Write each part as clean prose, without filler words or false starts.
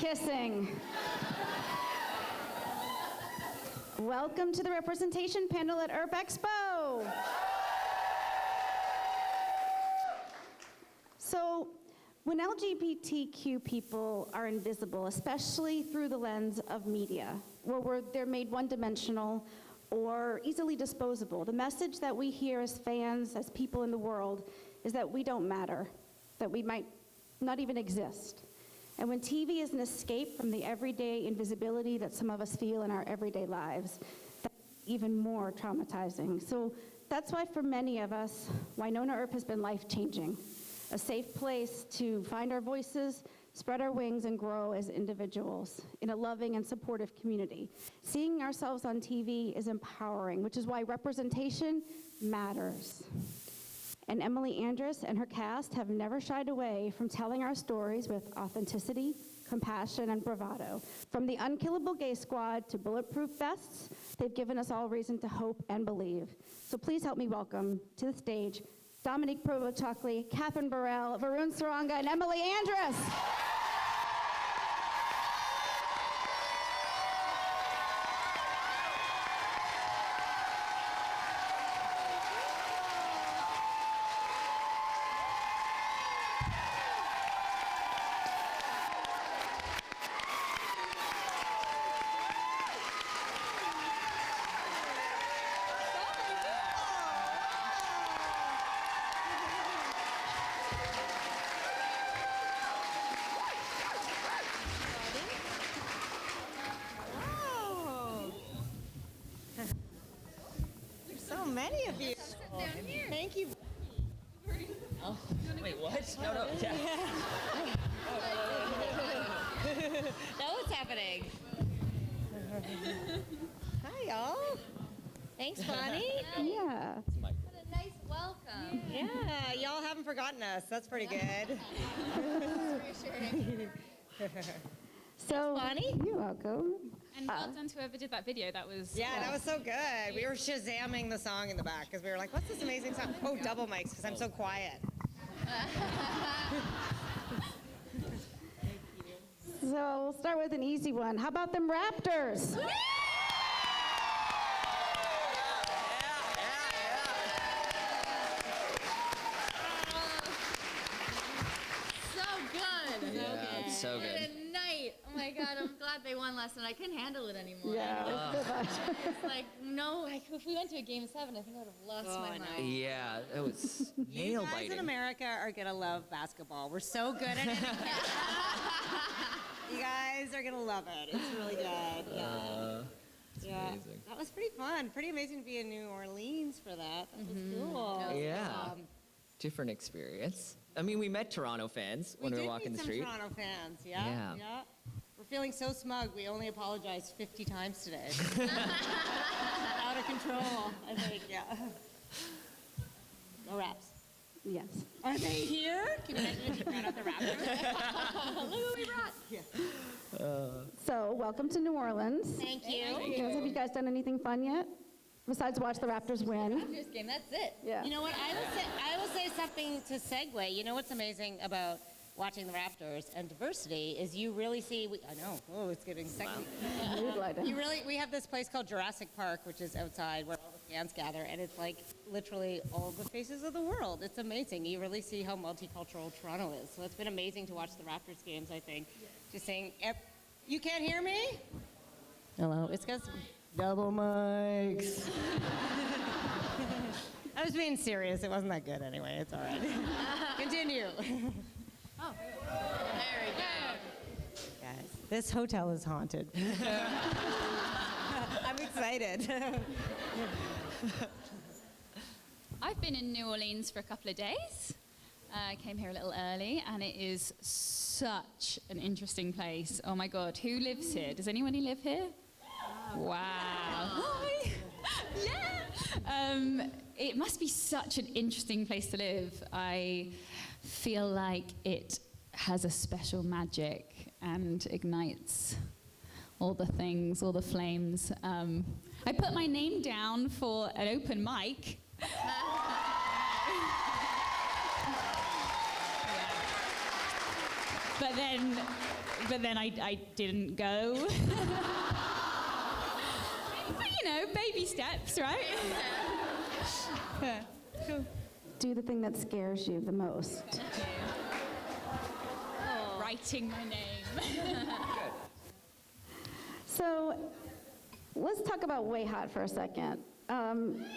kissing. Welcome to the representation panel at Earp Expo. So, when LGBTQ people are invisible, especially through the lens of media, where they're made one-dimensional or easily disposable, the message that we hear as fans, as people in the world, is that we don't matter, that we might not even exist. And when TV is an escape from the everyday invisibility that some of us feel in our everyday lives, that's even more traumatizing. So that's why for many of us, Winona Earp has been life-changing. A safe place to find our voices, spread our wings, and grow as individuals in a loving and supportive community. Seeing ourselves on TV is empowering, which is why representation matters. And Emily Andras and her cast have never shied away from telling our stories with authenticity, compassion, and bravado. From the Unkillable Gay Squad to Bulletproof Vests, they've given us all reason to hope and believe. So please help me welcome to the stage Dominique Provost-Chalkley, Catherine Burrell, Varun Saranga, and Emily Andras. Many of you. Thank you. Oh, wait, what? No, yeah. Now what's happening? Hi, y'all. Thanks, Bonnie. Yeah. What a nice welcome. Yeah, y'all haven't forgotten us. That's pretty good. So, Bonnie. You're welcome. And well done to whoever did that video. That was That was so good. We were shazamming the song in the back because we were like, what's this amazing song? Oh, double mics because I'm so quiet. So we'll start with an easy one. How about them Raptors? So good. What a night. Oh my God, I'm glad they won last night. I couldn't handle it anymore. Yeah. It's like, no, if we went to a game 7, I think I would have lost my mind. Yeah, it was You nail guys biting. in America are going to love basketball. We're so good at it. You guys are going to love it. It's really good. It's Yeah. amazing. That was pretty fun. Pretty amazing to be in New Orleans for that. That was cool. Yeah. Different experience. I mean, we met Toronto fans when we were walking the street. We did meet some Toronto fans, yeah. We're feeling so smug, we only apologized 50 times today. Out of control, I think, yeah. No raps. Yes. Are they here? Can you imagine if you brought out the Raptors? Look what we brought. So, welcome to New Orleans. Thank you. Have you guys done anything fun yet? Besides watch the Raptors win. Raptors game, that's it. Yeah. You know what? I will say something to segue. You know what's amazing about watching the Raptors and diversity is you really see. I know. Oh, it's getting sexy. We have this place called Jurassic Park, which is outside where all the fans gather, and it's like literally all the faces of the world. It's amazing. You really see how multicultural Toronto is. So it's been amazing to watch the Raptors games. I think. Just saying, you can't hear me? Hello. It's because. Double mics. I was being serious. It wasn't that good anyway. It's all right. Continue. Oh, there we go. Guys, this hotel is haunted. I'm excited. I've been in New Orleans for a couple of days. I came here a little early, and it is such an interesting place. Oh my God, who lives here? Does anybody live here? Wow. Hi. Yeah. It must be such an interesting place to live. I feel like it has a special magic and ignites all the things, all the flames. I put my name down for an open mic. But then but then I didn't go. But baby steps, right? Yeah. Cool. Do the thing that scares you the most. Writing my name. So let's talk about Way Hot for a second.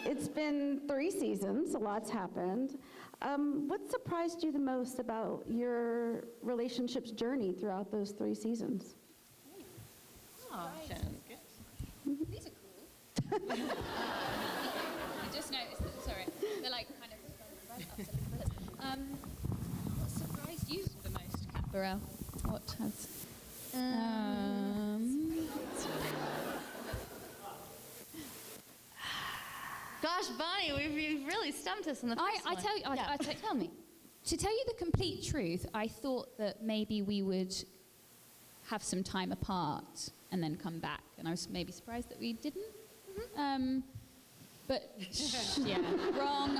It's been 3 seasons, a lot's happened. What surprised you the most about your relationship's journey throughout those 3 seasons? These are cool. I just noticed them, sorry. They're like kind of what surprised you the most, Kat Burrell? What has? Gosh, Bonnie, you've really stumped us in the first one. Tell me. To tell you the complete truth, I thought that maybe we would have some time apart and then come back, and I was maybe surprised that we didn't. But yeah, wrong.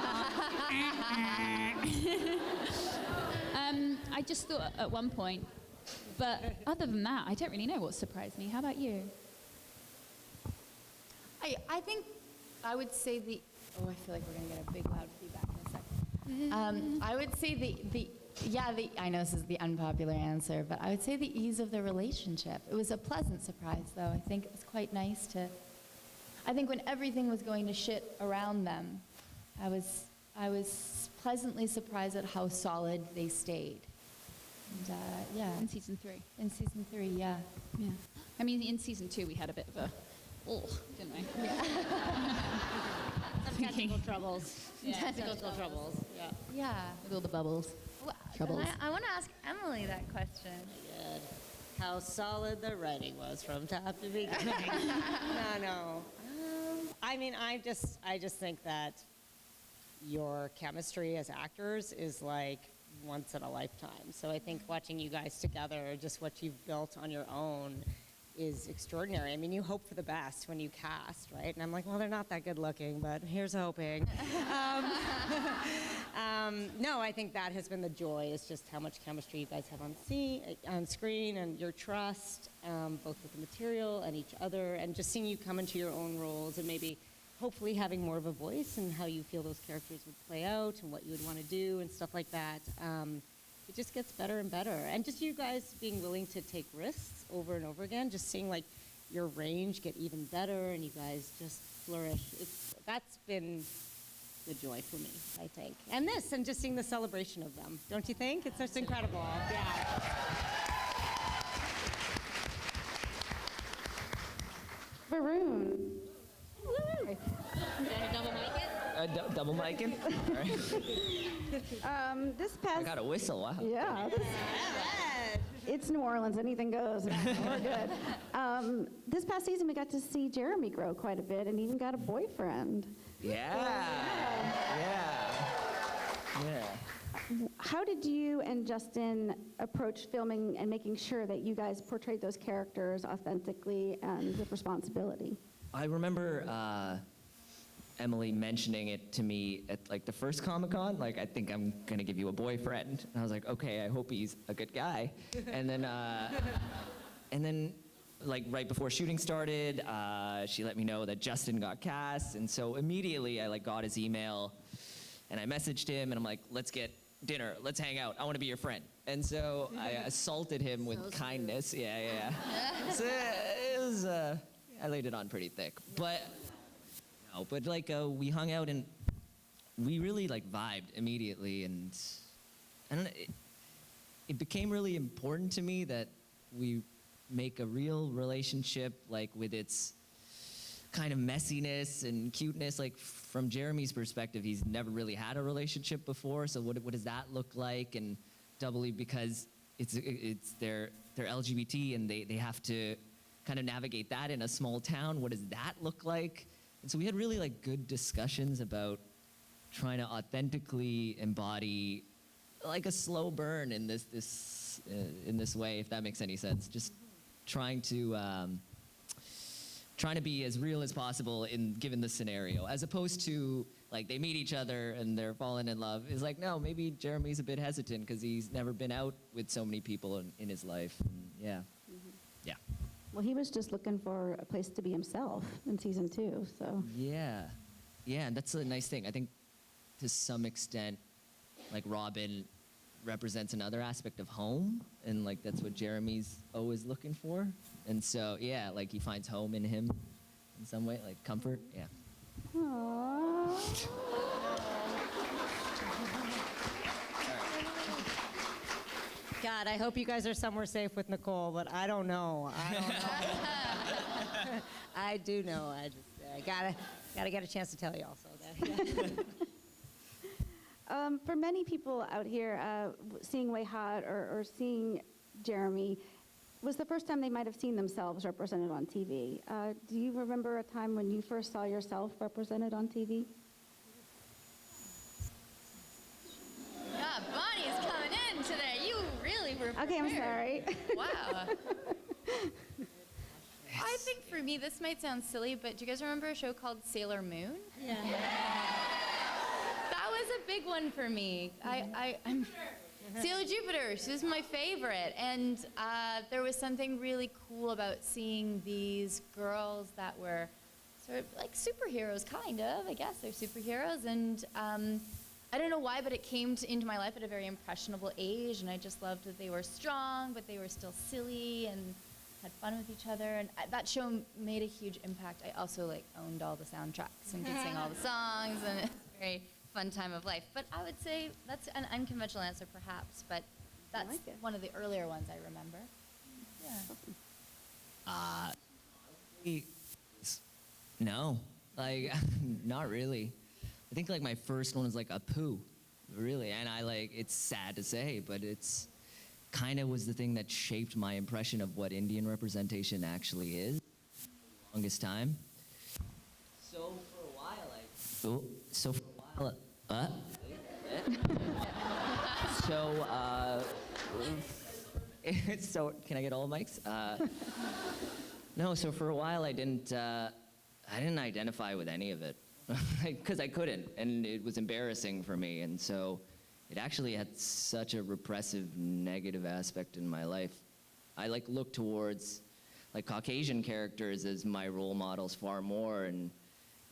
I just thought at one point, but other than that, I don't really know what surprised me. How about you? I think I would say I feel like we're going to get a big loud feedback in a second. I would say I know this is the unpopular answer, but I would say the ease of the relationship. It was a pleasant surprise, though. I think it was quite nice I think when everything was going to shit around them, I was pleasantly surprised at how solid they stayed. And, In season 3. In season 3, yeah. Yeah. I mean, in season 2, we had a bit of a, didn't we? Yeah. Some technical troubles. Technical troubles. Yeah. Yeah. With all the bubbles. Well, Troubles. I want to ask Emily that question. Good. How solid the writing was from top to beginning. No. I mean, I just think that your chemistry as actors is like once in a lifetime. So I think watching you guys together, just what you've built on your own, is extraordinary. I mean, you hope for the best when you cast, right? And I'm like, well, they're not that good looking, but here's hoping. No, I think that has been the joy, is just how much chemistry you guys have on screen, and your trust, both with the material and each other, and just seeing you come into your own roles, and maybe hopefully having more of a voice and how you feel those characters would play out and what you would want to do and stuff like that. It just gets better and better. And just you guys being willing to take risks over and over again, just seeing like your range get even better and you guys just flourish. That's been the joy for me, I think. And just seeing the celebration of them. Don't you think? It's just incredible. Yeah. Varun. You want to double mic it? Double micing? All right. This past... I got a whistle, wow. Yeah. It's New Orleans, anything goes. We're good. This past season, we got to see Jeremy grow quite a bit and even got a boyfriend. Yeah. How did you and Justin approach filming and making sure that you guys portrayed those characters authentically and with responsibility? I remember Emily mentioning it to me at like the first Comic-Con, like, I think I'm gonna give you a boyfriend. And I was like, okay, I hope he's a good guy. And then like right before shooting started, she let me know that Justin got cast. And so immediately I like got his email and I messaged him and I'm like, let's get dinner, let's hang out, I wanna be your friend. And so I assaulted him with kindness. Yeah. So it was, I laid it on pretty thick. But like we hung out and we really like vibed immediately, and I don't know, it became really important to me that we make a real relationship, like with its kind of messiness and cuteness. Like from Jeremy's perspective, he's never really had a relationship before, so what does that look like? And doubly because they're LGBT and they have to kind of navigate that in a small town. What does that look like? And so we had really like good discussions about trying to authentically embody like a slow burn in this way, if that makes any sense. Just trying to be as real as possible given the scenario, as opposed to like they meet each other and they're falling in love. It's like, no, maybe Jeremy's a bit hesitant because he's never been out with so many people in his life. And Yeah. Yeah. Well, he was just looking for a place to be himself in season 2, so. Yeah. Yeah, and that's a nice thing. I think to some extent, like Robin represents another aspect of home, and like that's what Jeremy's always looking for. And so, yeah, like he finds home in him in some way, like comfort. Yeah. Aww. God, I hope you guys are somewhere safe with Nicole, but I don't know. I do know. I gotta get a chance to tell you also that. For many people out here, seeing Wayhat or seeing Jeremy was the first time they might have seen themselves represented on TV. Do you remember a time when you first saw yourself represented on TV? Yeah, Bonnie's coming in today. You really were prepared. Okay, I'm sorry. Wow. I think for me, this might sound silly, but do you guys remember a show called Sailor Moon? Yeah. That was a big one for me. I'm Sailor Jupiter. She was my favorite, and there was something really cool about seeing these girls that were sort of like superheroes, kind of. I guess they're superheroes, and I don't know why, but it came into my life at a very impressionable age, and I just loved that they were strong, but they were still silly and had fun with each other, and that show made a huge impact. I also like owned all the soundtracks and could sing all the songs, and it's a very fun time of life. But I would say that's an unconventional answer, perhaps, but that's like it. one of the earlier ones I remember. Yeah. No, like not really. I think like my first one was like a poo, really, and I like it's sad to say, but it's kind of was the thing that shaped my impression of what Indian representation actually is. Longest time. So for a while, so can I get all mics? No, so for a while I didn't identify with any of it because I couldn't, and it was embarrassing for me, and so it actually had such a repressive, negative aspect in my life. I like look towards like Caucasian characters as my role models far more, and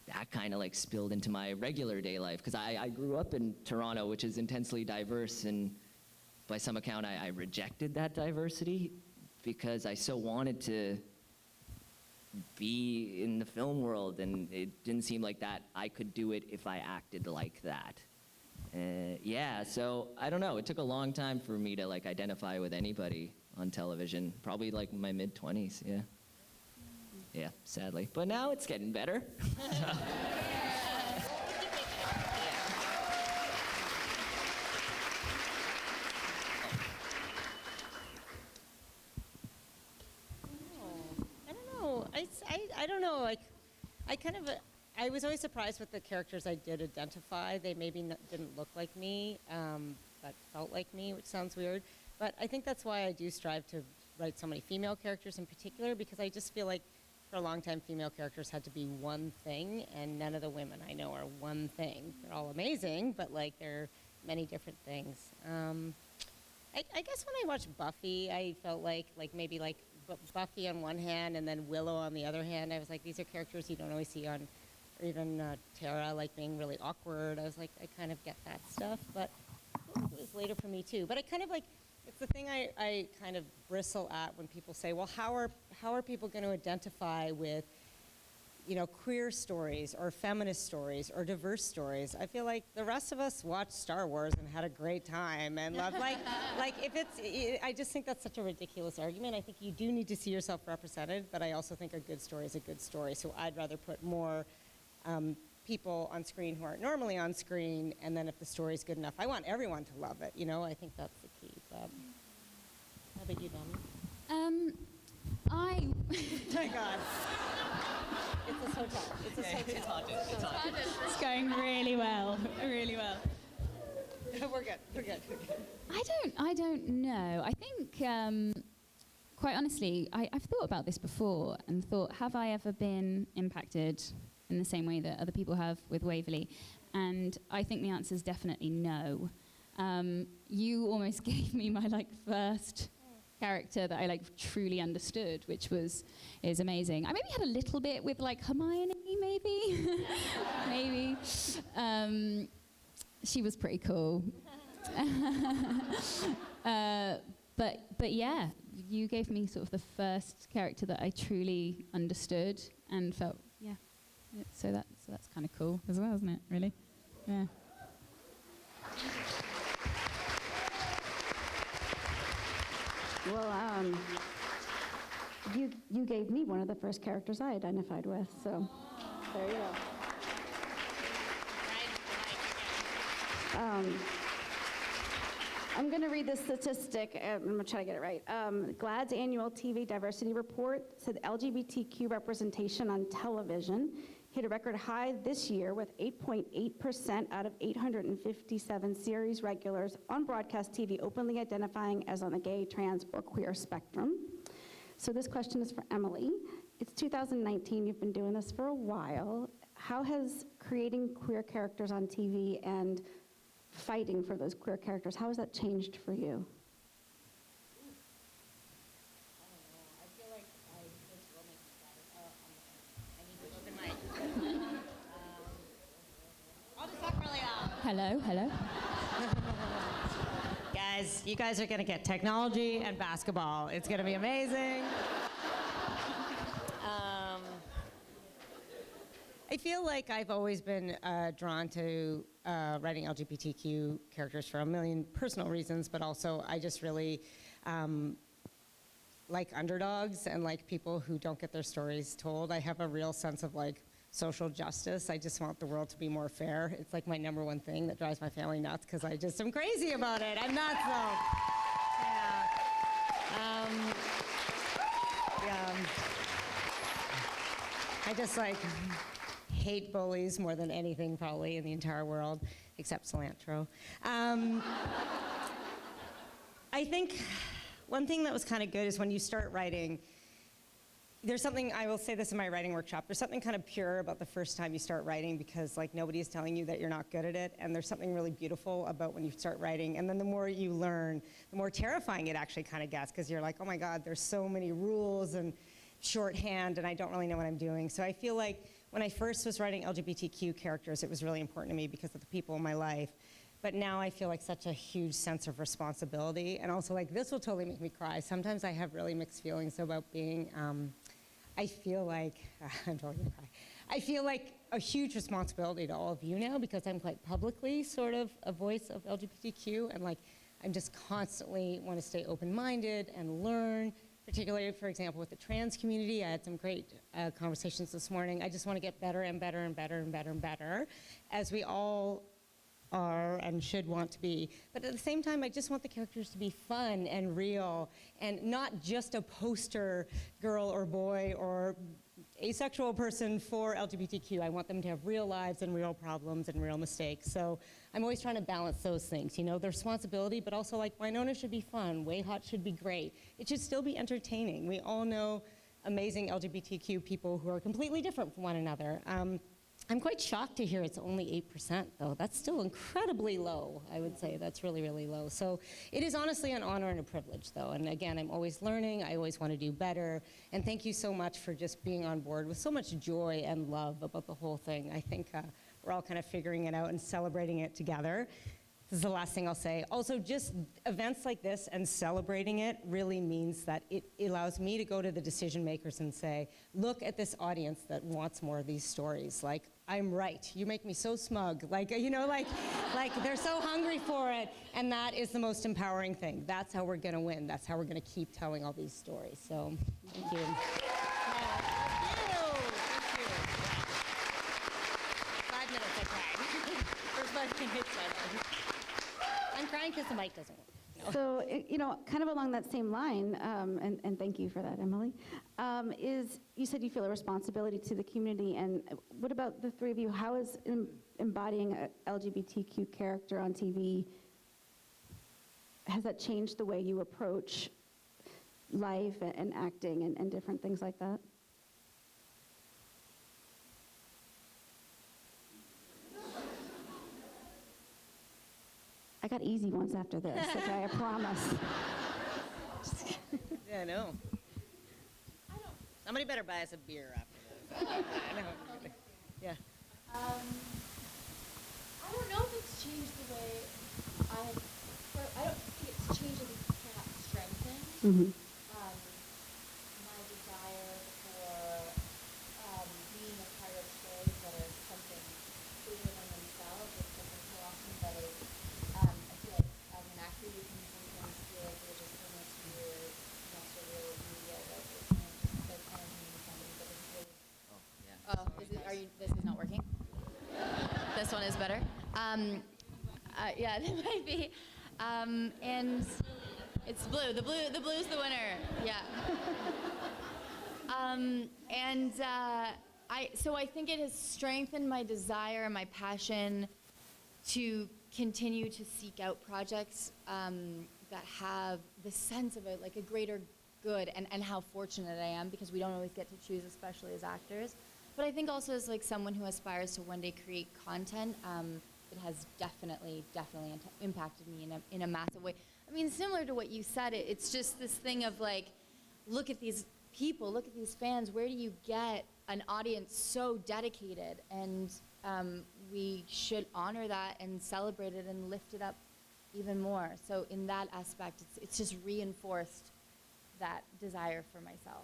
that kind of like spilled into my regular day life because I grew up in Toronto, which is intensely diverse, and by some account I rejected that diversity because I so wanted to be in the film world, and it didn't seem like that I could do it if I acted like that. Yeah, so I don't know. It took a long time for me to like identify with anybody on television. Probably like my mid-20s, yeah. Yeah, sadly. But now it's getting better. I don't know. Like, I was always surprised with the characters I did identify. They maybe didn't look like me, but felt like me, which sounds weird. But I think that's why I do strive to write so many female characters in particular, because I just feel like for a long time female characters had to be one thing, and none of the women I know are one thing. They're all amazing, but like they're many different things. I guess when I watched Buffy, I felt like maybe like Buffy on one hand and then Willow on the other hand. I was like, these are characters you don't always see on, or even Tara, like being really awkward. I was like, I kind of get that stuff, but it was later for me too. But I kind of like, it's the thing I kind of bristle at when people say, well, how are people going to identify with, you know, queer stories or feminist stories or diverse stories? I feel like the rest of us watched Star Wars and had a great time and loved, like if it's, I just think that's such a ridiculous argument. I think you do need to see yourself represented, but I also think a good story is a good story. So I'd rather put more people on screen who aren't normally on screen, and then if the story's good enough, I want everyone to love it. You know, I think that's the key. But how about you, Dominique? I. Oh my God. It's so tough. It's haunted. It's going really well, really well. We're good. I don't know. I think, quite honestly, I've thought about this before and thought, have I ever been impacted in the same way that other people have with Waverley? And I think the answer is definitely no. You almost gave me my first character that I like truly understood, which is amazing. I maybe had a little bit with like Hermione, maybe, maybe. She was pretty cool. But yeah, you gave me sort of the first character that I truly understood and felt, yeah. So that's kind of cool as well, isn't it? Really, yeah. Well, you gave me one of the first characters I identified with, so there you go. I'm going to read this statistic. I'm going to try to get it right. GLAAD's annual TV diversity report said LGBTQ representation on television hit a record high this year with 8.8% out of 857 series regulars on broadcast TV openly identifying as on the gay, trans, or queer spectrum. So this question is for Emily. It's 2019. You've been doing this for a while. How has creating queer characters on TV and fighting for those queer characters, how has that changed for you? I'll just talk really loud. Hello. Guys, you guys are going to get technology and basketball. It's going to be amazing. I feel like I've always been drawn to writing LGBTQ characters for a million personal reasons, but also I just really like underdogs and like people who don't get their stories told. I have a real sense of like social justice. I just want the world to be more fair. It's like my number one thing that drives my family nuts because I just am crazy about it. I'm nuts though. Yeah. I just like hate bullies more than anything probably in the entire world, except cilantro. I think one thing that was kind of good is when you start writing, there's something, I will say this in my writing workshop, there's something kind of pure about the first time you start writing because like nobody is telling you that you're not good at it, and there's something really beautiful about when you start writing, and then the more you learn, the more terrifying it actually kind of gets because you're like, oh my God, there's so many rules and shorthand and I don't really know what I'm doing. So I feel like when I first was writing LGBTQ characters, it was really important to me because of the people in my life. But now I feel like such a huge sense of responsibility. And also like, this will totally make me cry. Sometimes I have really mixed feelings about being, I feel like, I'm totally gonna cry. I feel like a huge responsibility to all of you now because I'm quite publicly sort of a voice of LGBTQ and like, I'm just constantly want to stay open-minded and learn. Particularly, for example, with the trans community, I had some great conversations this morning. I just want to get better and better and better and better and better, as we all are and should want to be. But at the same time, I just want the characters to be fun and real, and not just a poster girl or boy or asexual person for LGBTQ. I want them to have real lives and real problems and real mistakes. So I'm always trying to balance those things, you know, the responsibility, but also like Winona should be fun, Way Hot should be great. It should still be entertaining. We all know amazing LGBTQ people who are completely different from one another. I'm quite shocked to hear it's only 8% though. That's still incredibly low, I would say. That's really, really low. So it is honestly an honor and a privilege though. And again, I'm always learning. I always want to do better. And thank you so much for just being on board with so much joy and love about the whole thing. I think we're all kind of figuring it out and celebrating it together. This is the last thing I'll say. Also, just events like this and celebrating it really means that it allows me to go to the decision makers and say, look at this audience that wants more of these stories. Like, I'm right. You make me so smug. Like, you know, like they're so hungry for it. And that is the most empowering thing. That's how we're going to win. That's how we're going to keep telling all these stories. So, thank you. Thank you. 5 minutes, I cried. First 5 minutes, I cried. I'm crying because the mic doesn't work. No. So, you know, kind of along that same line, and thank you for that, Emily, is you said you feel a responsibility to the community, and what about the three of you? How is embodying an LGBTQ character on TV, has that changed the way you approach life and acting and different things like that? I got easy ones after this, okay, I promise. Yeah, I know. Somebody better buy us a beer after this. I know. Yeah. I don't know if it's changed the way I don't think it's changed as it's perhaps strengthened. Mm-hmm. My desire for being a part of stories that are something bigger than themselves is something so often that is, I feel like as an actor you can sometimes feel like you're just in this weird, surreal media that is kind of just like entertaining somebody, but it's really. This is not working? This one is better? Yeah, that might be. And it's blue. The blue's the winner. Yeah. So I think it has strengthened my desire and my passion to continue to seek out projects that have the sense of a greater good, and how fortunate I am, because we don't always get to choose, especially as actors. But I think also as someone who aspires to one day create content, it has definitely impacted me in a massive way. I mean, similar to what you said, it's just this thing of look at these people, look at these fans. Where do you get an audience so dedicated? And we should honor that and celebrate it and lift it up even more. So in that aspect, it's just reinforced that desire for myself.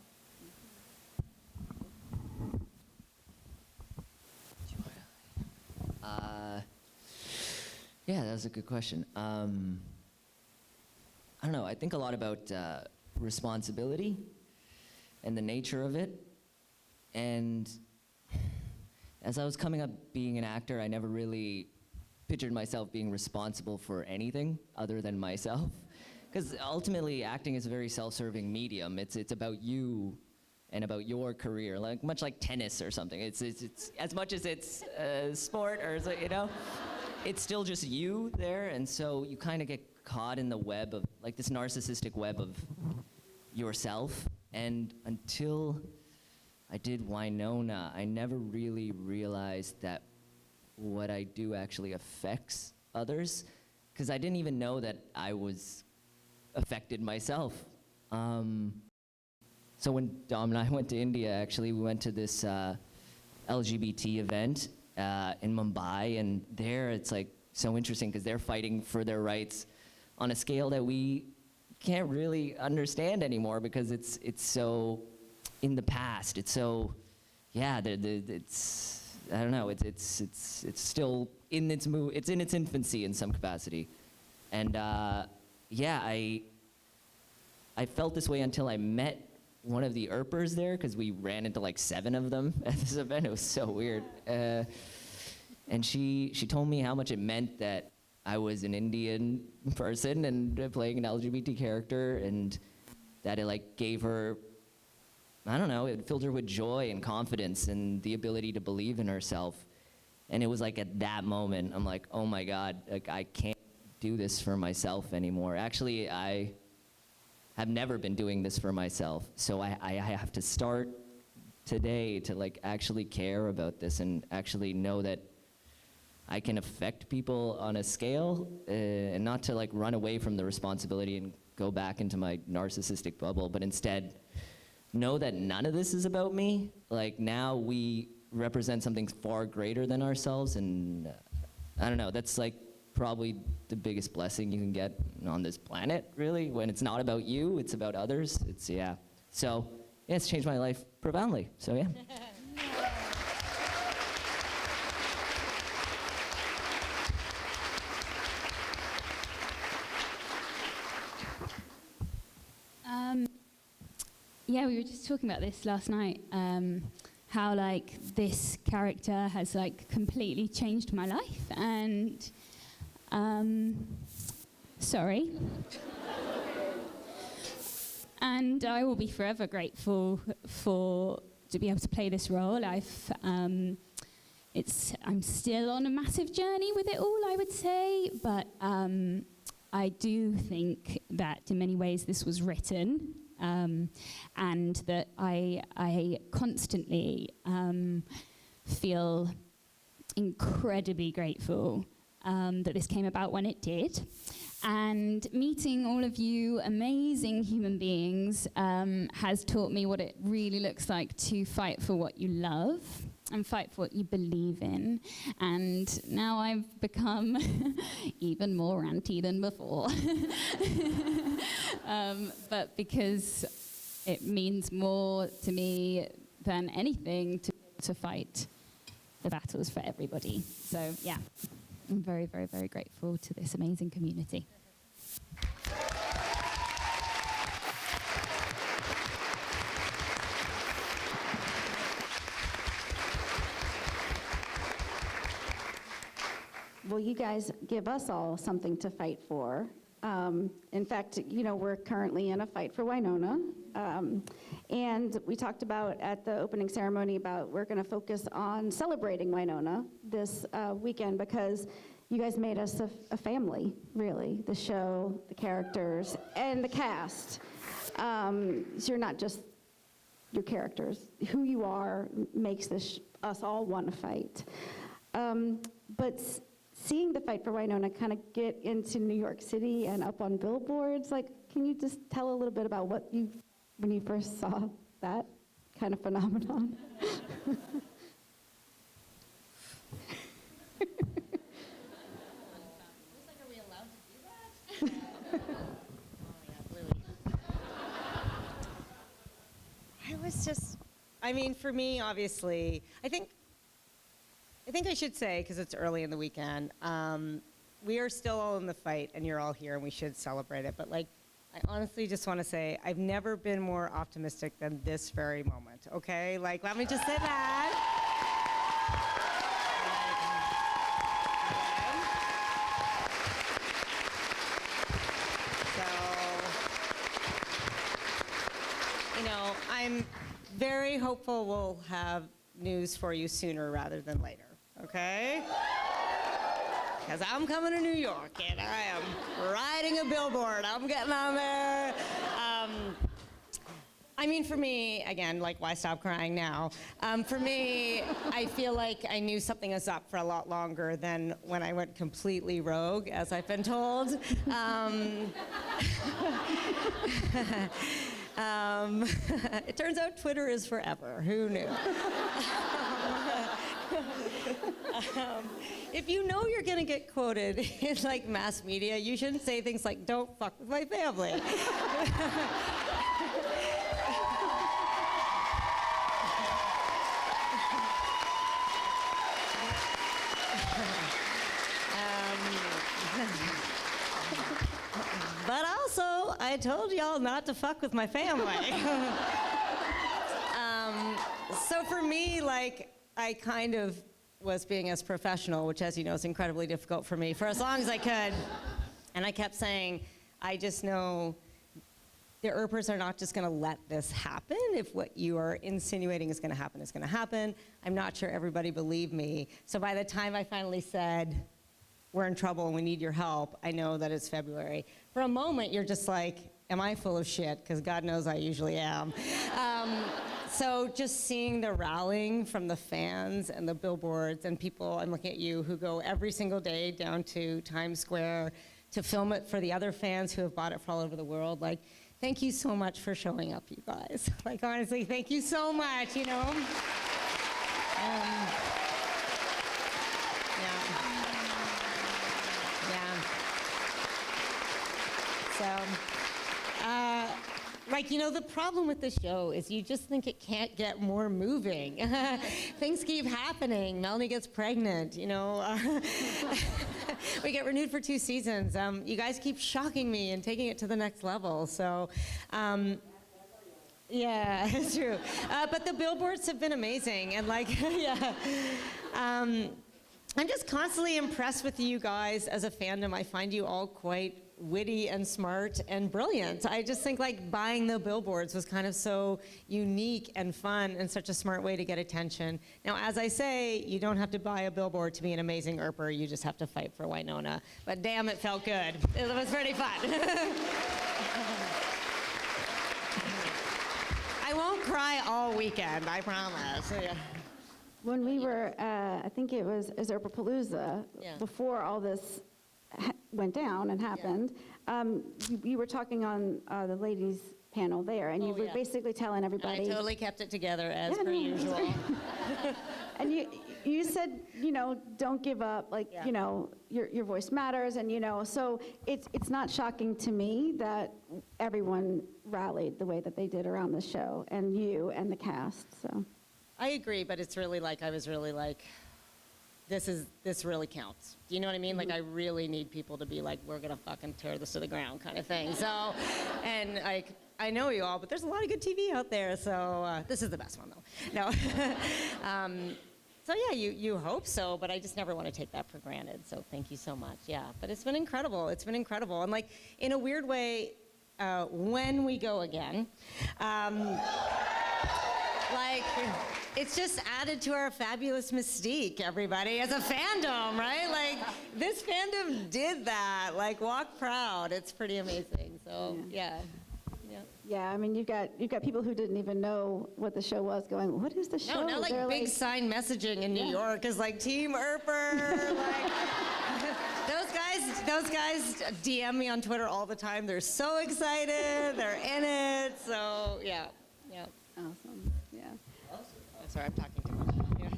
Yeah, that was a good question. I don't know. I think a lot about responsibility and the nature of it. And as I was coming up being an actor, I never really pictured myself being responsible for anything other than myself. Because ultimately, acting is a very self-serving medium. It's about you and about your career, much like tennis or something. It's as much as it's a sport or it's still just you there, and so you kind of get caught in the web of this narcissistic web of yourself. And until I did Winona, I never really realized that what I do actually affects others, because I didn't even know that I was affected myself. So when Dom and I went to India, actually, we went to this LGBT event in Mumbai, and there it's so interesting because they're fighting for their rights on a scale that we can't really understand anymore, because it's so in the past. It's so, yeah, it's I don't know. It's still in its it's in its infancy in some capacity, and yeah, I felt this way until I met one of the Earpers there, because we ran into 7 of them at this event. It was so weird. And she told me how much it meant that I was an Indian person and playing an LGBT character, and that it gave her, I don't know, it filled her with joy and confidence and the ability to believe in herself. And it was at that moment, I'm like, oh my God, I can't do this for myself anymore. Actually, I have never been doing this for myself. So I have to start today to actually care about this and actually know that I can affect people on a scale, and not to run away from the responsibility and go back into my narcissistic bubble, but instead know that none of this is about me. Now we represent something far greater than ourselves, and I don't know, that's probably the biggest blessing you can get on this planet, really. When it's not about you, it's about others. Yeah. So, yeah, it's changed my life profoundly. So, yeah. Yeah, we were just talking about this last night, how this character has completely changed my life, and sorry. And I will be forever grateful to be able to play this role. I'm still on a massive journey with it all, I would say, but I do think that in many ways this was written, and that I constantly feel incredibly grateful that this came about when it did. And meeting all of you amazing human beings has taught me what it really looks like to fight for what you love and fight for what you believe in. And now I've become even more anti than before. But because it means more to me than anything to fight the battles for everybody. So yeah, I'm very, very, very grateful to this amazing community. Well, you guys give us all something to fight for. In fact, we're currently in a fight for Winona. And we talked about at the opening ceremony about we're going to focus on celebrating Winona this weekend because you guys made us a family, really. The show, the characters, and the cast. So you're not just your characters. Who you are makes us all want to fight. But seeing the fight for Winona kind of get into New York City and up on billboards, can you just tell a little bit about when you first saw that kind of phenomenon? Are we allowed to do that? For me, obviously, I think I should say, because it's early in the weekend, we are still all in the fight, and you're all here, and we should celebrate it. But I honestly just want to say, I've never been more optimistic than this very moment, okay? Let me just say that. I'm very hopeful we'll have news for you sooner rather than later, okay? Because I'm coming to New York, and I am riding a billboard. I'm getting on there. For me, again, why stop crying now? For me, I feel like I knew something was up for a lot longer than when I went completely rogue, as I've been told. It turns out Twitter is forever. Who knew? If you know you're going to get quoted in mass media, you shouldn't say things like, "Don't fuck with my family." But also, I told y'all not to fuck with my family. So for me, I kind of was being as professional, which, as you know, is incredibly difficult for me, for as long as I could. And I kept saying, I just know the Earpers are not just going to let this happen. If what you are insinuating is going to happen, it's going to happen. I'm not sure everybody believed me. So by the time I finally said, we're in trouble and we need your help, I know that it's February. For a moment, you're just like, am I full of shit? Because God knows I usually am. So just seeing the rallying from the fans and the billboards and people, I'm looking at you, who go every single day down to Times Square to film it for the other fans who have bought it for all over the world. Thank you so much for showing up, you guys. Honestly, thank you so much, Yeah. So, the problem with the show is you just think it can't get more moving. Things keep happening. Melanie gets pregnant, We get renewed for 2 seasons. You guys keep shocking me and taking it to the next level. So, yeah, it's true. But the billboards have been amazing. And yeah. I'm just constantly impressed with you guys as a fandom. I find you all quite witty and smart and brilliant. I just think buying the billboards was kind of so unique and fun and such a smart way to get attention. Now, as I say, you don't have to buy a billboard to be an amazing Earper. You just have to fight for Winona. But damn, it felt good. It was pretty fun. I won't cry all weekend, I promise. Yeah. When we were, I think it was Earpapalooza, Yeah. before all this went down and happened, you were talking on the ladies' panel there, and you Oh, were yeah. basically telling And I everybody. totally kept it together as Yeah, per no, usual. And you said, don't give up, like, Yeah. your voice matters, and, so it's not shocking to me that everyone rallied the way that they did around the show, and you and the cast, so. I agree, but it's really like, I was really like, this really counts. Do you know what I mean? Like, I really need people to be like, we're gonna fucking tear this to the ground kind of thing. So, and like, I know you all, but there's a lot of good TV out there, so this is the best one though. No. So yeah, you hope so, but I just never want to take that for granted. So thank you so much. Yeah, but it's been incredible. It's been incredible. And like, in a weird way, when we go again, like, it's just added to our fabulous mystique, everybody, as a fandom, right? Like, this fandom did that. Like, walk proud. It's pretty amazing. So, yeah. Yeah, I mean, you've got people who didn't even know what the show was going, what is the show? No, now like They're big sign messaging in New Yeah. York is like Team Earper. Like, those guys DM me on Twitter all the time. They're so excited. They're in it. So, yeah. Awesome, yeah. Sorry, I'm talking too much. Yeah.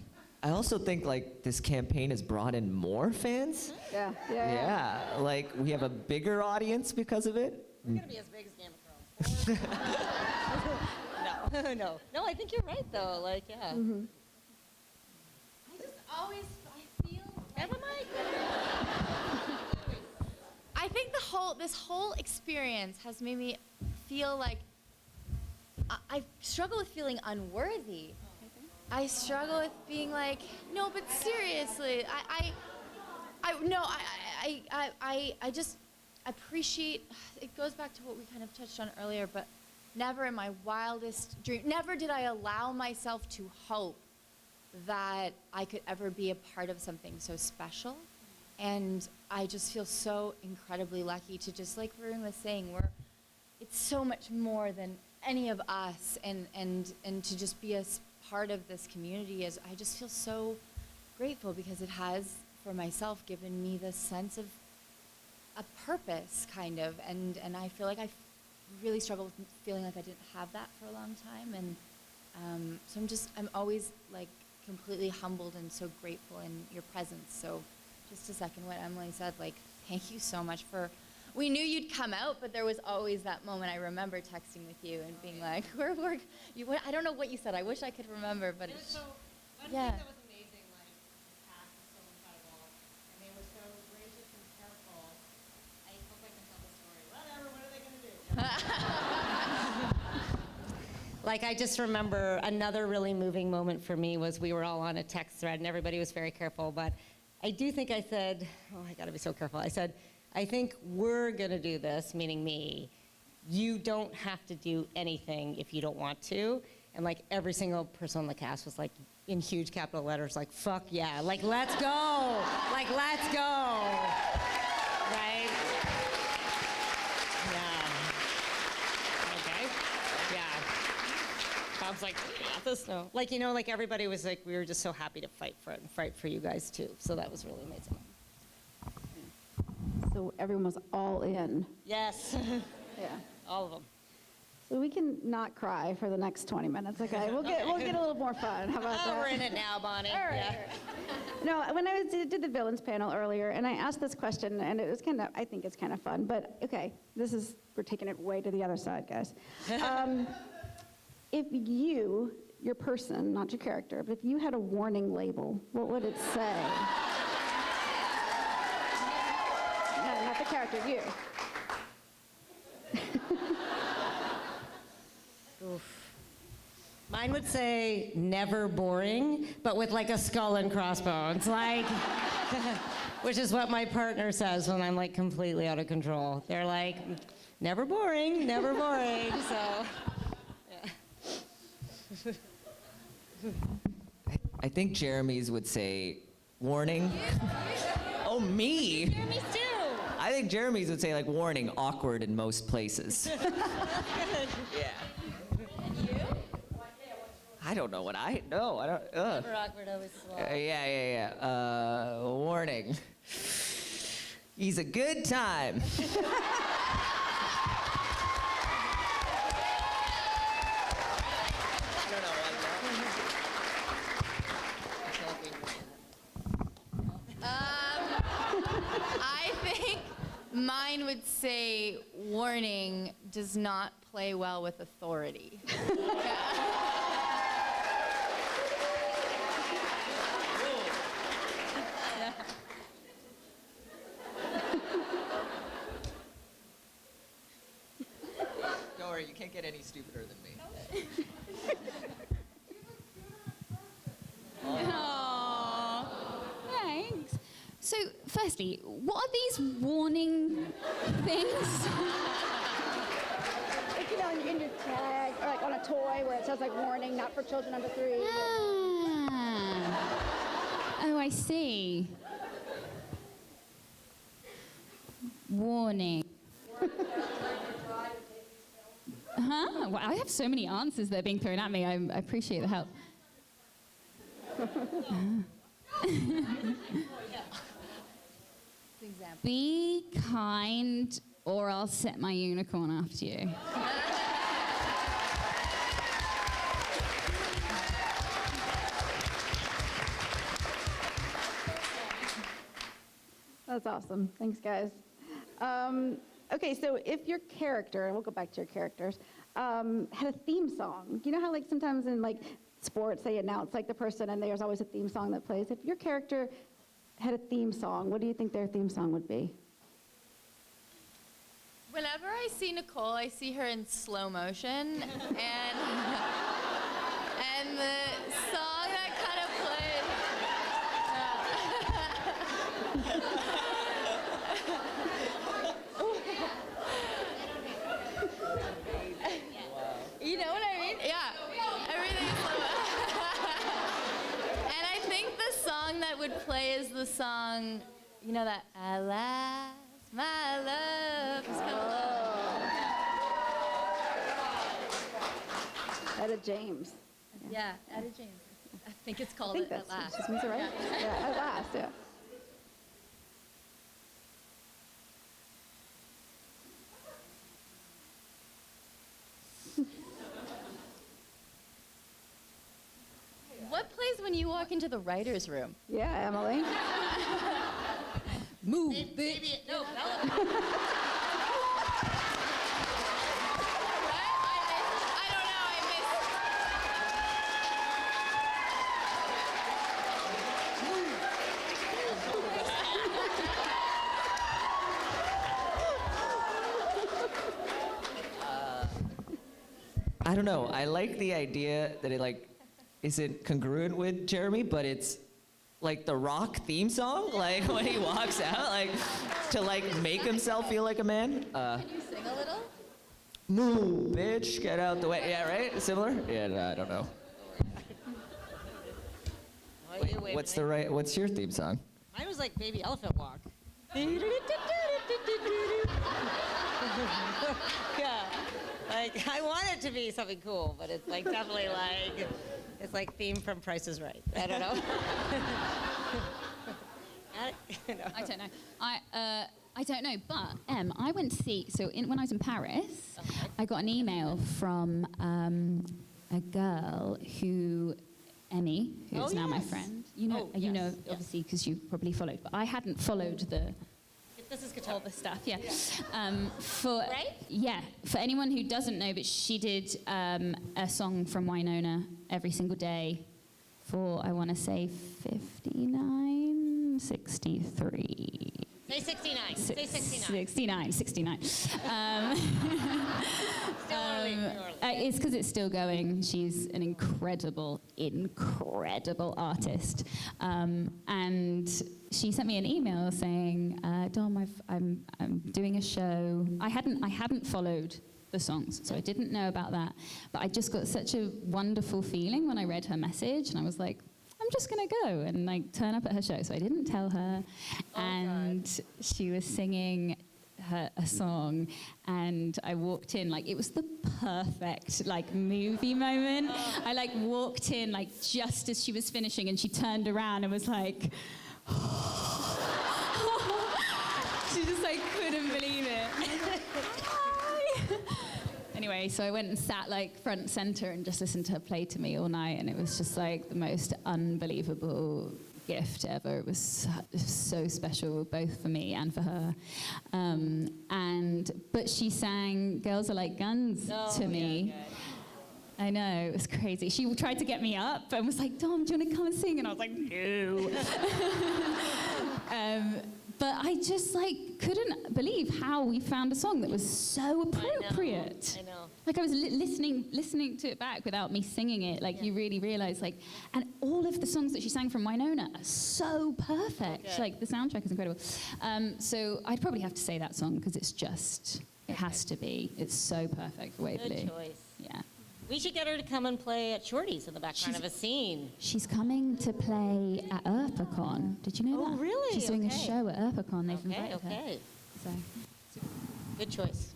I also think like this campaign has brought in more fans. Yeah. Yeah, like we have a bigger audience because of it. We're going to be as big as Game of Thrones. No, I think you're right, though. Like, yeah. Mm-hmm. I feel Never mind. I think this whole experience has made me feel like I struggle with feeling unworthy. I struggle with being like, no, but seriously, I just appreciate. It goes back to what we kind of touched on earlier, but never in my wildest dream, never did I allow myself to hope that I could ever be a part of something so special. And I just feel so incredibly lucky to, just like Varun was saying, it's so much more than any of us, and to just be a part of this community I just feel so grateful, because it has, for myself, given me this sense of a purpose, kind of, and I feel like I really struggled with feeling like I didn't have that for a long time, and so I'm always like completely humbled and so grateful in your presence. So just to second what Emily said, like, thank you so much we knew you'd come out, but there was always that moment. I remember texting with you and being like, I don't know what you said. I wish I could remember, but it's, yeah. That was amazing, like, the cast was so incredible, and they were so gracious and careful. I hope I can tell the story. Whatever, what are they going to do? Like, I just remember another really moving moment for me was we were all on a text thread, and everybody was very careful, but I do think I said, I got to be so careful. I said, I think we're going to do this, meaning me. You don't have to do anything if you don't want to. And like every single person on the cast was like in huge capital letters, like, fuck yeah, like, let's go, like, let's go, right? Yeah. Okay. Yeah. Bob's like, you got this, no. Like, like everybody was like, we were just so happy to fight for it and fight for you guys too. So that was really amazing. So everyone was all in. Yes. Yeah. All of them. So we can not cry for the next 20 minutes, okay? We'll get a little more fun. How about that? We're in it now, Bonnie. Yeah. No, when I did the villains panel earlier, and I asked this question, and it was I think it's kind of fun, but okay, we're taking it way to the other side, guys. If your person, not your character, but if you had a warning label, what would it say? No, not the character, you. Mine would say never boring, but with like a skull and crossbones, like, which is what my partner says when I'm like completely out of control. They're like, never boring, so, yeah. I think Jeremy's would say warning. Oh, me? Jeremy's too. I think Jeremy's would say like warning, awkward in most places. Yeah. I don't know what I don't. Never awkward, always slow. Yeah. Warning. He's a good time. I think mine would say, warning, does not play well with authority. Don't worry, you can't get any stupider than me. Aww. Thanks. So, firstly, what are these warning things? Like, you know, in your tag, or like on a toy where it says like warning, not for children under 3. Oh, I see. Warning. Huh? Well, I have so many answers that are being thrown at me. I appreciate the help. Be kind, or I'll set my unicorn after you. That's awesome. Thanks, guys. Okay, so if your character, and we'll go back to your characters, had a theme song, you know how like sometimes in like sports they announce like the person and there's always a theme song that plays. If your character had a theme song, what do you think their theme song would be? Whenever I see Nicole, I see her in slow motion, and the song that kind of plays. You know what I mean? Yeah, everything is slow motion. And I think the song that would play is the song, you know, that alas, my love is coming along. Etta James. Yeah, Etta James. I think it's I called think At that's Last. Just means it right. Yeah, At Last, yeah. What plays when you walk into the writer's room? Yeah, Emily. Move, Baby, no, Right? I don't know, I missed. I don't know. I like the idea that it like isn't congruent with Jeremy, but it's like the rock theme song, like when he walks out, like to like make himself feel like a man. Can you sing a little? Move, bitch, get out the way. Yeah, right? Similar? Yeah, no, I don't know. What's your theme song? Mine was like Baby Elephant Walk. Yeah, like I want it to be something cool, but it's like definitely like it's like theme from Price is Right. I don't know. I don't know. I don't know, but I went to see. So when I was in Paris, I got an email from a girl who, Emmy, who's now my friend. You know, obviously, because you probably followed, but I hadn't followed This is guitar. all the stuff. Yeah. For Right? Yeah. For anyone who doesn't know, but she did a song from Winona every single day for I want to say 59, 63. Say 69. Say 69. 69. Still early. It's because it's still going. She's an incredible artist. And she sent me an email saying, Dom, I'm doing a show. I hadn't followed the songs, so I didn't know about that. But I just got such a wonderful feeling when I read her message, and I was like, I'm just gonna go and like turn up at her show. So I didn't tell her, and she was singing a song, and I walked in like it was the perfect like movie moment. I like walked in like just as she was finishing, and she turned around and was like. She Anyway, so I went and sat like front and center and just listened to her play to me all night, and it was just like the most unbelievable gift ever. It was so special, both for me and for her. But she sang "Girls Are Like Guns" to me. I know, it was crazy. She tried to get me up and was like, "Dom, do you want to come and sing?" And I was like, "No." But I just like couldn't believe how we found a song that was so appropriate. I know. Like I was listening to it back without me singing it. Like you really realize, like, and all of the songs that she sang from Winona are so perfect. Okay. Like the soundtrack is incredible. So I'd probably have to say that song because it's just, it has to be. It's so perfect for Waverley. Good choice. Yeah. We should get her to come and play at Shorty's in the background of a scene. She's coming to play at Earpicon. Did you know that? Oh, really? She's doing Okay. a show at Earpicon. They've Okay, invited her. okay. So. Good choice.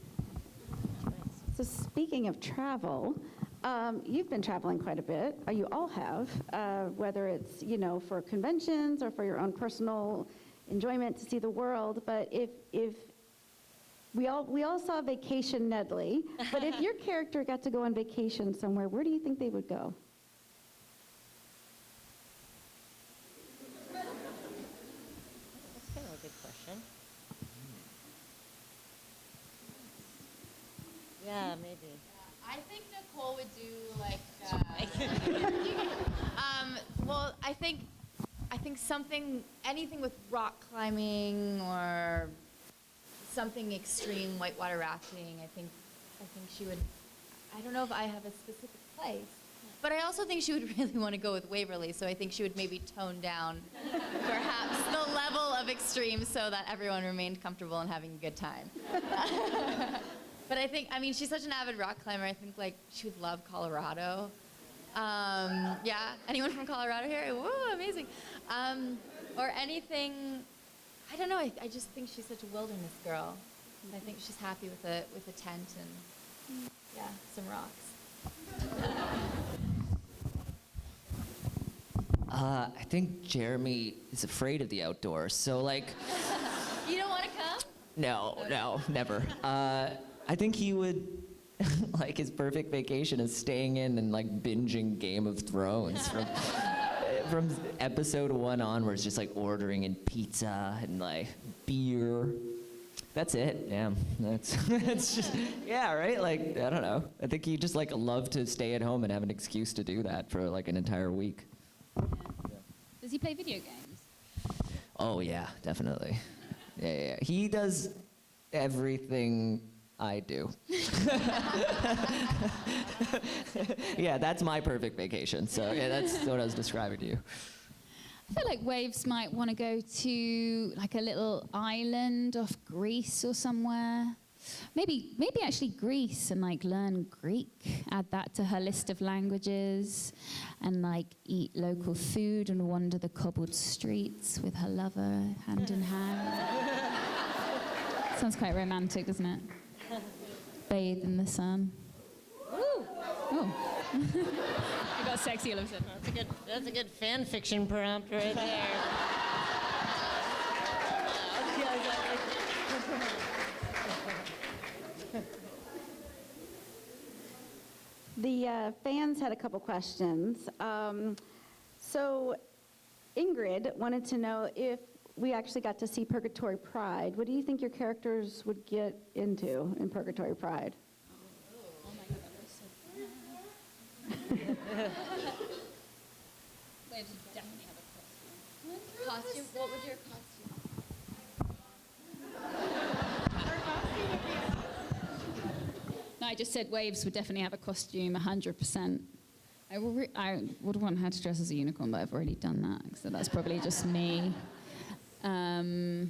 So speaking of travel, you've been traveling quite a bit. You all have, whether it's for conventions or for your own personal enjoyment to see the world. But if we all saw Vacation Nedley, but if your character got to go on vacation somewhere, where do you think they would go? That's kind of a good question. Yeah, maybe. I think Nicole would do like. Well, I think anything with rock climbing or something extreme, whitewater rafting. I think she would. I don't know if I have a specific place, but I also think she would really want to go with Waverly. So I think she would maybe tone down perhaps the level of extreme so that everyone remained comfortable and having a good time. But I mean, she's such an avid rock climber. I think like she would love Colorado. Yeah, anyone from Colorado here? Woo, amazing. Or anything. I don't know. I just think she's such a wilderness girl. I think she's happy with a tent and some rocks. I think Jeremy is afraid of the outdoors, so like. You don't want to come? No, never. I think he would, like, his perfect vacation is staying in and, like, binging Game of Thrones from episode 1 onwards, just, like, ordering in pizza and, like, beer. That's it, yeah. That's just, yeah, right? Like, I don't know. I think he just, like, loved to stay at home and have an excuse to do that for, like, an entire week. Yeah. Does he play video games? Oh, yeah, definitely. Yeah. He does everything I do. Yeah, that's my perfect vacation. So yeah, that's what I was describing to you. I feel like Waves might want to go to like a little island off Greece or somewhere. Maybe actually Greece and like learn Greek, add that to her list of languages, and like eat local food and wander the cobbled streets with her lover hand in hand. Sounds quite romantic, doesn't it? Bathe in the sun. Woo! Oh. I got sexy all of a sudden. That's a good fan fiction prompt right there. The fans had a couple questions. So Ingrid wanted to know if we actually got to see Purgatory Pride. What do you think your characters would get into in Purgatory Pride? Oh my God, that was so Waves would definitely have a Costume? What would your costume? No, I just said Waves would definitely have a costume, 100%. I would want her to dress as a unicorn, but I've already done that, so that's probably just me. A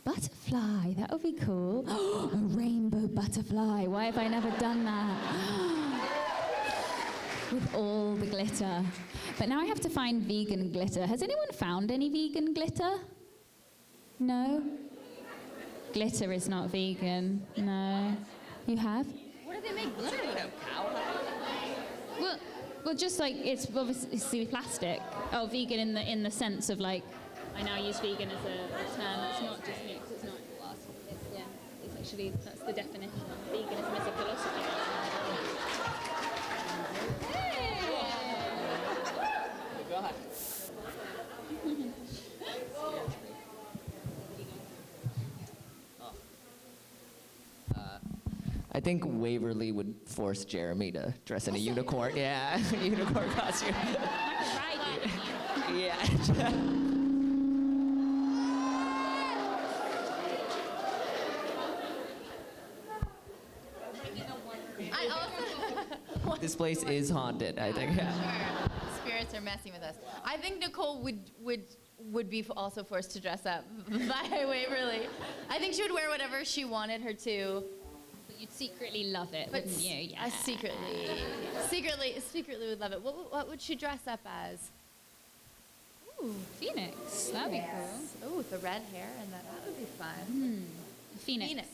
butterfly, that would be cool. A rainbow butterfly, why have I never done that? With all the glitter. But now I have to find vegan glitter. Has anyone found any vegan glitter? No? Glitter is not vegan, no. You have? What do they make glitter with? Well, just like it's obviously plastic. Oh, vegan in the sense of like, I now use vegan as a term. It's not just mixed. It's not glass. It's like actually, that's the definition of veganism as a philosophy. I think Waverly would force Jeremy to dress in a unicorn. Yeah, unicorn costume. Yeah. I also This place is haunted, I think. Yeah. sure spirits are messing with us. I think Nicole would be also forced to dress up by Waverly. I think she would wear whatever she wanted her to. But you'd secretly love it, But wouldn't you? Yeah. I secretly would love it. What would she dress up as? Ooh, Phoenix. That'd be cool. Oh, with the red hair and that would be fun. Phoenix. Phoenix.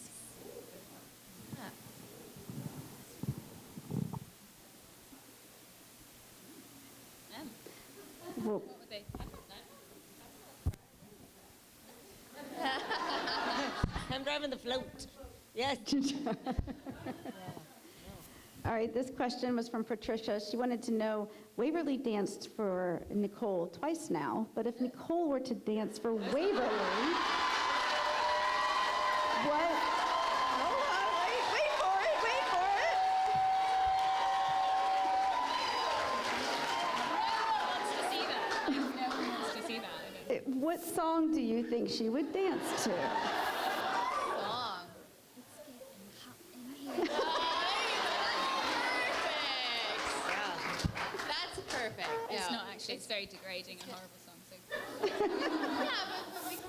Yeah. Well, What would they? I'm driving the float. Yes. all right, this question was from Patricia. She wanted to know, Waverly danced for Nicole twice now, but if Nicole were to dance for Waverly, what? Hold on, wait for it. No one wants to see that. What song do you think she would dance to? Song. That's perfect. It's Yeah. not actually. It's very degrading and horrible song. So. Yeah, but we could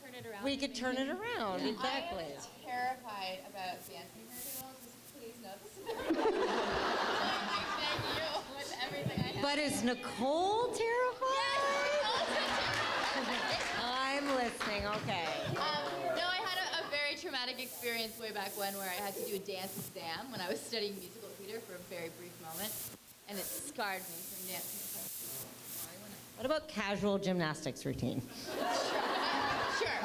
turn it around. We could turn it around, exactly. I am terrified about dancing for people. Just please know this. Thank you with everything I have. But is Nicole terrified? I'm listening, okay. No, I had a very traumatic experience way back when where I had to do a dance exam when I was studying musical theater for a very brief moment, and it scarred me from dancing. What about casual gymnastics routine? Sure.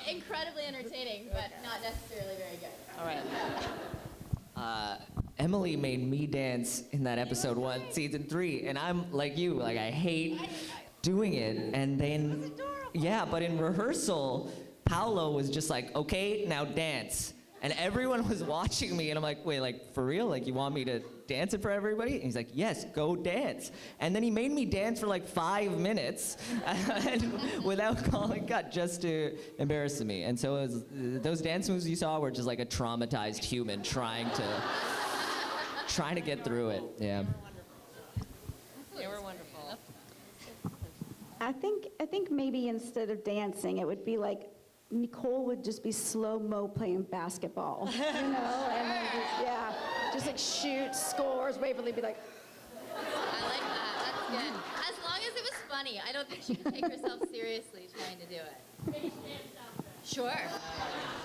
Incredibly entertaining, but not necessarily very good. All right. Emily made me dance in that episode 1, season 3, and I'm like you, like I hate doing it. And then, yeah, but in rehearsal, Paolo was just like, okay, now dance. And everyone was watching me, and I'm like, wait, like, for real? Like, you want me to dance it for everybody? And he's like, yes, go dance. And then he made me dance for like 5 minutes without calling cut, just to embarrass me. And so it was, those dance moves you saw were just like a traumatized human trying to get through it. Yeah. They were wonderful. I think maybe instead of dancing, it would be like Nicole would just be slow-mo playing basketball, you know, and then just like shoot, scores. Waverly would be like, I like that. That's good. As long as it was funny. I don't think she could take herself seriously trying to do it. Sure.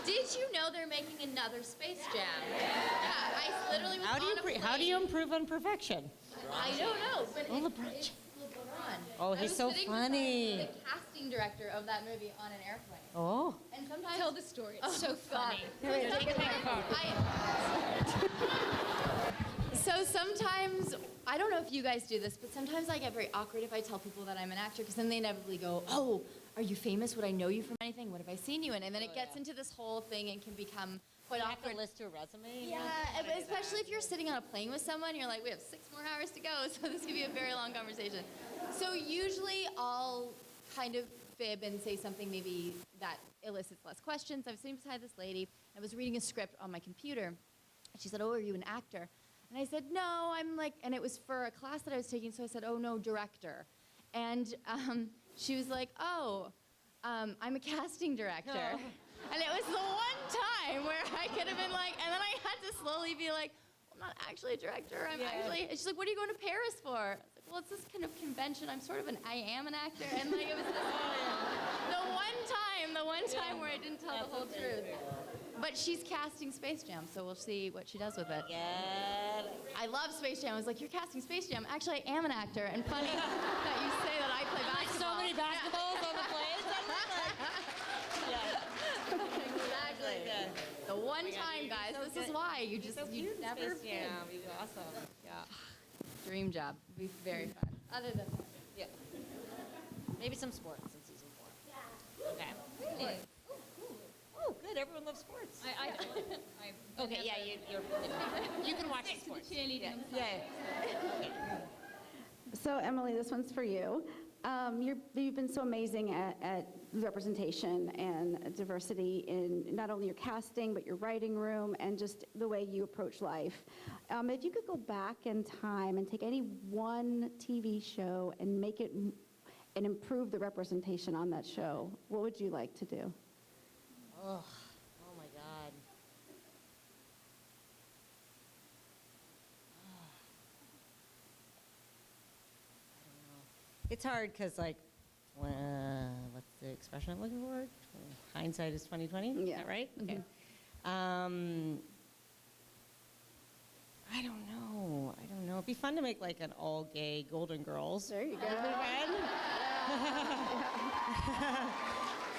Did you know they're making another Space Jam? Yeah, I literally was on a plane. How do you improve on perfection? I don't know, but Oh, it's LeBron. Oh, I he's was so sitting funny. beside the casting director of that movie on an airplane. Oh. And sometimes Tell the story. It's Oh, so God. funny. So sometimes, I don't know if you guys do this, but sometimes I get very awkward if I tell people that I'm an actor, because then they inevitably go, oh, are you famous? Would I know you from anything? What have I seen you in? And then it gets into this whole thing and can become quite You have to awkward. list your resume? Yeah, but especially if you're sitting on a plane with someone, you're like, we have 6 more hours to go, so this could be a very long conversation. So usually I'll kind of fib and say something maybe that elicits less questions. I was sitting beside this lady, I was reading a script on my computer, and she said, oh, are you an actor? And I said, no, I'm like, and it was for a class that I was taking, so I said, oh, no, director. And she was like, oh, I'm a casting director. And it was the one time where I could have been like, and then I had to slowly be like, well, I'm not actually a director. I'm actually, and she's like, what are you going to Paris for? I was like, well, it's this kind of convention. I'm sort of I am an actor. And like, it was the one time where I didn't tell the whole truth. But she's casting Space Jam, so we'll see what she does with it. Yeah. I love Space Jam. I was like, you're casting Space Jam. Actually, I am an actor. And funny that you say that I play basketball. So many basketballs on the plane. Exactly. you never Space Jam. He was awesome. Yeah. dream job. It'd be very fun. Other than that. Yeah. Maybe some sports in season 4. Okay. Really? Oh, good. Everyone loves sports. Okay, yeah, you can watch the sports. cheerleading. Yeah. So Emily, this one's for you. You've been so amazing at representation and diversity in not only your casting, but your writing room and just the way you approach life. If you could go back in time and take any one TV show and make it and improve the representation on that show, what would you like to do? Oh my God. It's hard because, like, what's the expression I'm looking for? Hindsight is 20/20. Is Yeah. that right? Okay. I don't know. It'd be fun to make like an all-gay Golden Girls. There you go. That'd be fun.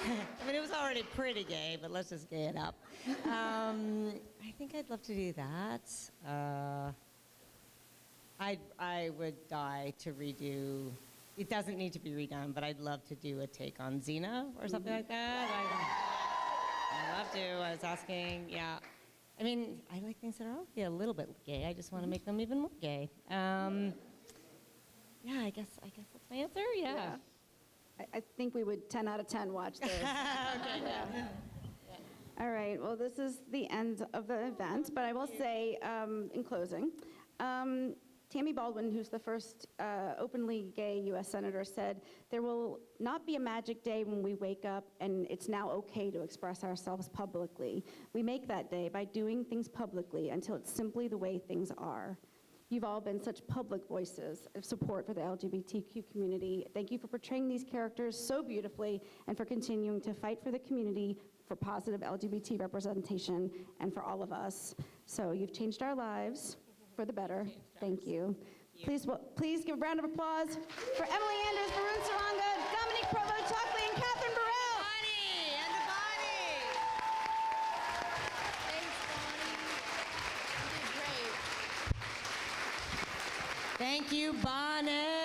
I mean, it was already pretty gay, but let's just gay it up. I think I'd love to do that. I would die to redo. It doesn't need to be redone, but I'd love to do a take on Xena or something like that. I'd love to. I was asking, yeah. I mean, I like things that are a little bit gay. I just want to make them even more gay. Yeah, I guess that's my answer. Yeah. I think we would 10 out of 10 watch this. Okay. All right, well, this is the end of the event, but I will say, in closing, Tammy Baldwin, who's the first openly gay U.S. senator, said, "There will not be a magic day when we wake up and it's now okay to express ourselves publicly. We make that day by doing things publicly until it's simply the way things are." You've all been such public voices of support for the LGBTQ community. Thank you for portraying these characters so beautifully and for continuing to fight for the community, for positive LGBT representation, and for all of us. So you've changed our lives for the better. Thank you. Please give a round of applause for Emily Andras, Varun Saranga, Dominique Provost-Chalkley, and Catherine Burrell. Bonnie and the Bonnie. Thanks, Bonnie. You did great. Thank you, Bonnie.